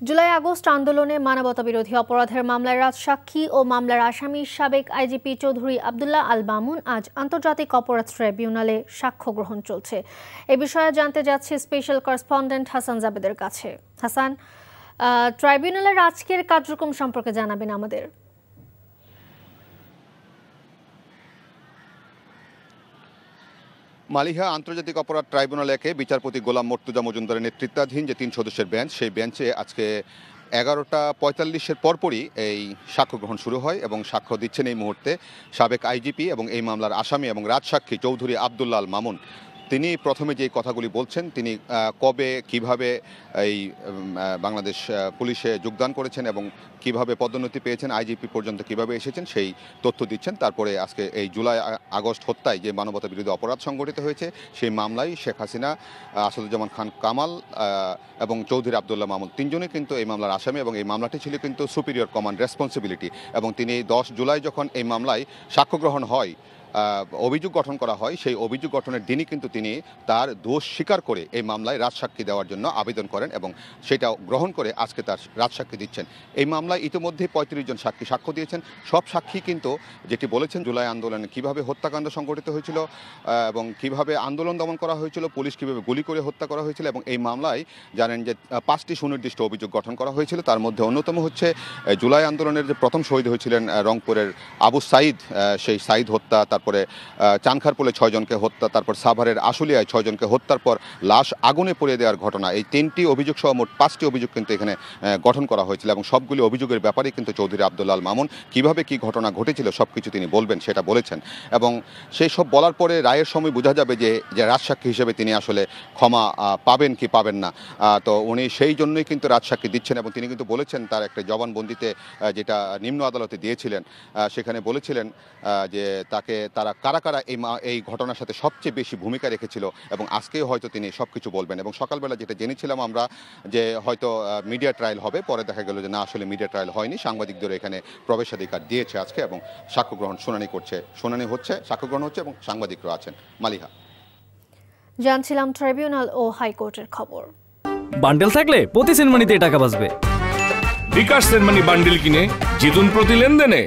July August আন্দোলনে মানবতাবিরোধী অপরাধের মামলায় রাজসাক্ষী ও মামলার আসামি সাবেক আইজিপি চৌধুরী আব্দুল্লাহ আল মামুন আজ আন্তর্জাতিক অপরাধ ট্রাইব্যুনালে সাক্ষ্য গ্রহণ চলছে। এ বিষয়ে জানতে যাচ্ছি স্পেশাল করেসপন্ডেন্ট হাসান জাবেদের কাছে। হাসান, ট্রাইব্যুনালের আজকের কার্যক্রম সম্পর্কে জানাবেন আমাদের। মালিহা, আন্তর্জাতিক অপরাধ ট্রাইব্যুনাল একে বিচারপতি গোলাম মর্তুজা মজুমদারের নেতৃত্বাধীন যে 3 সদস্যের বেঞ্চ, সেই বেঞ্চে আজকে 11:45 পরপরই এই সাক্ষ্য গ্রহণ শুরু হয় এবং সাক্ষ্য দিচ্ছেন এই মুহূর্তে সাবেক আইজিপি এবং এই মামলার আসামি এবং রাজসাক্ষী চৌধুরী আব্দুল্লাহ আল মামুন। তিনি প্রথমে যে কথাগুলি বলছেন, তিনি কবে কিভাবে এই বাংলাদেশ পুলিশে যোগদান করেছেন এবং কিভাবে পদোন্নতি পেয়েছেন, আইজিপি পর্যন্ত কিভাবে এসেছেন সেই তথ্য দিচ্ছেন। তারপরে আজকে এই জুলাই আগস্ট হত্যায় যে মানবতা বিরোধী অপরাধ সংগঠিত হয়েছে সেই মামলায় শেখ হাসিনা, আসাদুজ্জামান খান কামাল এবং চৌধুরী আব্দুল্লাহ মামুন তিনজনই কিন্তু এই মামলার আসামি এবং এই মামলাটি ছিল কিন্তু সুপিরিয়র কমান্ড রেসপন্সিবিলিটি। এবং তিনি 10 জুলাই যখন এই মামলায় সাক্ষ্য গ্রহণ হয়, অভিযোগ গঠন করা হয়, সেই অভিযোগ গঠনের দিনই কিন্তু তিনি তার দোষ স্বীকার করে এই মামলায় রাজসাক্ষী দেওয়ার জন্য আবেদন করেন এবং সেটা গ্রহণ করে আজকে তার রাজসাক্ষী দিচ্ছেন। এই মামলায় ইতিমধ্যে 35 জন সাক্ষী সাক্ষ্য দিয়েছেন। সব সাক্ষী কিন্তু যেটি বলেছেন জুলাই আন্দোলনে কিভাবে হত্যাকাণ্ড সংঘটিত হয়েছিল এবং কিভাবে আন্দোলন দমন করা হয়েছিল, পুলিশ কিভাবে গুলি করে হত্যা করা হয়েছিল। এবং এই মামলায় জানেন যে 5টি সুনির্দিষ্ট অভিযোগ গঠন করা হয়েছিল। তার মধ্যে অন্যতম হচ্ছে জুলাই আন্দোলনের যে প্রথম শহীদ হয়েছিলেন রংপুরের আবু সাইদ, সেই সাইদ হত্যা, তারপরে চানখারপুলে 6 জনকে হত্যা, তারপর সাভারের আশুলিয়ায় 6 জনকে হত্যার পর লাশ আগুনে পুড়িয়ে দেওয়ার ঘটনা। এই 3টি অভিযোগ সহ মোট 5টি অভিযোগ কিন্তু এখানে গঠন করা হয়েছিল এবং সবগুলি অভিযোগের ব্যাপারে কিন্তু চৌধুরী আব্দুল্লাহ আল মামুন কিভাবে কি ঘটনা ঘটেছিল সব কিছু তিনি বলবেন সেটা বলেছেন। এবং সেই সব বলার পরে রায়ের সময় বোঝা যাবে যে রাজসাক্ষী হিসেবে তিনি আসলে ক্ষমা পাবেন কি পাবেন না। তো উনি সেই জন্যই কিন্তু রাজসাক্ষী দিচ্ছেন এবং তিনি কিন্তু বলেছেন তার একটা জবানবন্দিতে, যেটা নিম্ন আদালতে দিয়েছিলেন, সেখানে বলেছিলেন যে তারা কারা কারা এই ঘটনার সাথে সবচেয়ে বেশি ভূমিকা রেখেছিল এবং আজকেও হয়তো তিনি সব কিছু বলবেন। এবং সকালবেলা যেটা জেনেছিলাম আমরা যে হয়তো মিডিয়া ট্রায়াল হবে, পরে দেখা গেল যে না, আসলে মিডিয়া ট্রায়াল হয়নি, সাংবাদিকদের এখানে প্রবেশাধিকার দিয়েছে আজকে এবং সাক্ষ্য গ্রহণ শুনানি হচ্ছে, সাক্ষ্য গ্রহণ হচ্ছে এবং সাংবাদিকরা আছেন। মালিহা, জানছিলাম ট্রাইব্যুনাল ও হাইকোর্টের খবর। বান্ডেল থাকলে প্রতি সেনমানিতে টাকা বাঁচবে। বিকাশ সেনমানি বান্ডেল কিনে জিতুন প্রতি লেনদেনে।